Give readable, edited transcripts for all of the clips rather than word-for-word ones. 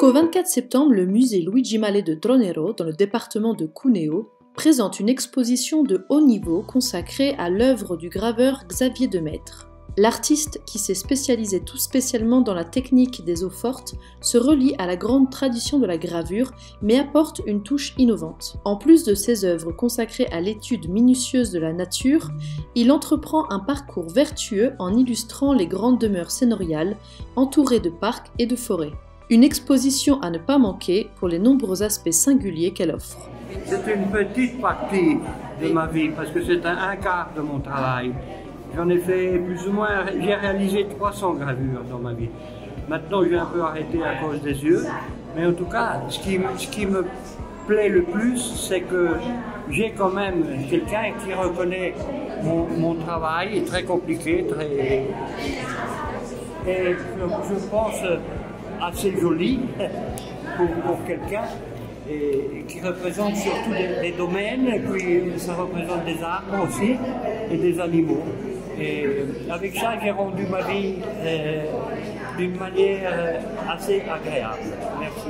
Jusqu'au 24 septembre, le musée Luigi Mallet de Tronero, dans le département de Cuneo, présente une exposition de haut niveau consacrée à l'œuvre du graveur Xavier Demaître. L'artiste, qui s'est spécialisé tout spécialement dans la technique des eaux-fortes, se relie à la grande tradition de la gravure, mais apporte une touche innovante. En plus de ses œuvres consacrées à l'étude minutieuse de la nature, il entreprend un parcours vertueux en illustrant les grandes demeures seigneuriales, entourées de parcs et de forêts. Une exposition à ne pas manquer pour les nombreux aspects singuliers qu'elle offre. C'est une petite partie de ma vie, parce que c'est un quart de mon travail. J'en ai fait plus ou moins, j'ai réalisé 300 gravures dans ma vie. Maintenant, j'ai un peu arrêté à cause des yeux, mais en tout cas, ce qui me plaît le plus, c'est que j'ai quand même quelqu'un qui reconnaît mon travail, très compliqué, et je pense assez joli pour quelqu'un, et qui représente surtout des domaines, et puis ça représente des arbres aussi, et des animaux. Et avec ça, j'ai rendu ma vie d'une manière assez agréable. Merci.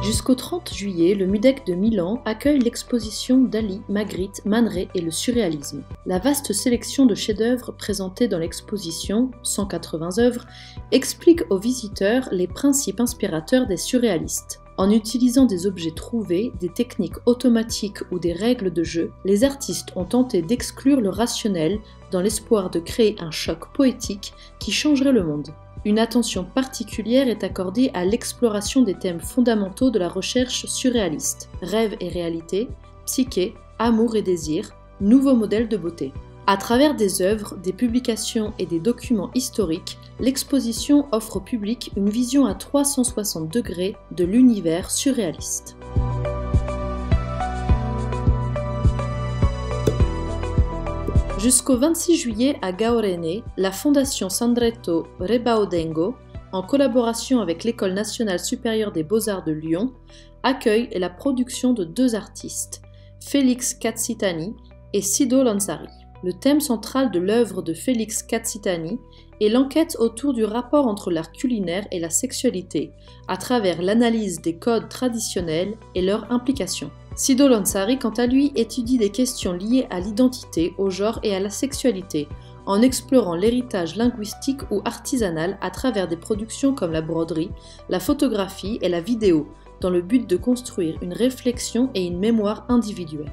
Jusqu'au 30 juillet, le MUDEC de Milan accueille l'exposition Dali, Magritte, Man Ray et le surréalisme. La vaste sélection de chefs-d'œuvre présentée dans l'exposition, 180 œuvres, explique aux visiteurs les principes inspirateurs des surréalistes. En utilisant des objets trouvés, des techniques automatiques ou des règles de jeu, les artistes ont tenté d'exclure le rationnel dans l'espoir de créer un choc poétique qui changerait le monde. Une attention particulière est accordée à l'exploration des thèmes fondamentaux de la recherche surréaliste, rêve et réalité, psyché, amour et désir, nouveaux modèles de beauté. À travers des œuvres, des publications et des documents historiques, l'exposition offre au public une vision à 360 degrés de l'univers surréaliste. Jusqu'au 26 juillet à Gaorene, la Fondation Sandretto Rebaudengo, en collaboration avec l'École nationale supérieure des beaux-arts de Lyon, accueille la production de deux artistes, Félix Katsitani et Sido Lansari. Le thème central de l'œuvre de Félix Katsitani est l'enquête autour du rapport entre l'art culinaire et la sexualité, à travers l'analyse des codes traditionnels et leur implication. Sido Lansari, quant à lui, étudie des questions liées à l'identité, au genre et à la sexualité, en explorant l'héritage linguistique ou artisanal à travers des productions comme la broderie, la photographie et la vidéo, dans le but de construire une réflexion et une mémoire individuelle.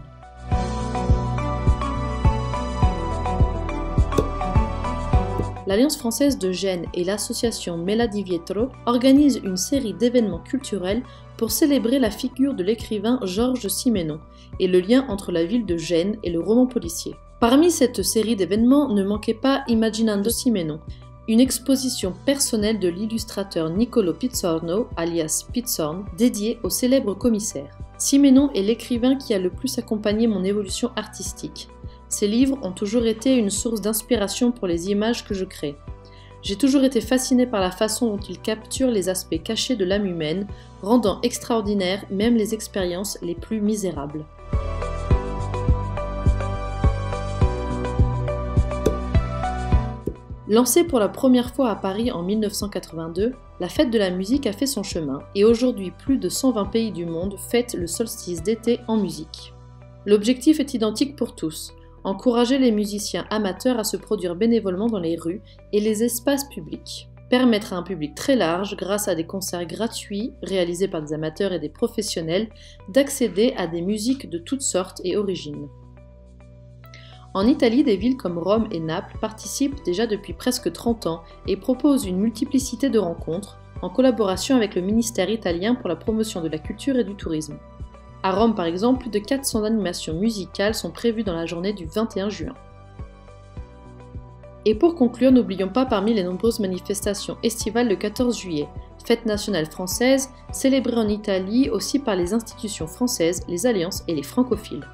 L'Alliance française de Gênes et l'association Mela di Vietro organisent une série d'événements culturels pour célébrer la figure de l'écrivain Georges Simenon et le lien entre la ville de Gênes et le roman policier. Parmi cette série d'événements ne manquait pas Imaginando Simenon, une exposition personnelle de l'illustrateur Niccolò Pizzorno, alias Pizzorn, dédiée au célèbre commissaire. Simenon est l'écrivain qui a le plus accompagné mon évolution artistique. Ses livres ont toujours été une source d'inspiration pour les images que je crée. J'ai toujours été fascinée par la façon dont il capture les aspects cachés de l'âme humaine, rendant extraordinaires même les expériences les plus misérables. Lancée pour la première fois à Paris en 1982, la fête de la musique a fait son chemin et aujourd'hui plus de 120 pays du monde fêtent le solstice d'été en musique. L'objectif est identique pour tous. Encourager les musiciens amateurs à se produire bénévolement dans les rues et les espaces publics. Permettre à un public très large, grâce à des concerts gratuits réalisés par des amateurs et des professionnels, d'accéder à des musiques de toutes sortes et origines. En Italie, des villes comme Rome et Naples participent déjà depuis presque 30 ans et proposent une multiplicité de rencontres en collaboration avec le ministère italien pour la promotion de la culture et du tourisme. À Rome, par exemple, plus de 400 animations musicales sont prévues dans la journée du 21 juin. Et pour conclure, n'oublions pas parmi les nombreuses manifestations estivales le 14 juillet, fête nationale française, célébrée en Italie aussi par les institutions françaises, les alliances et les francophiles.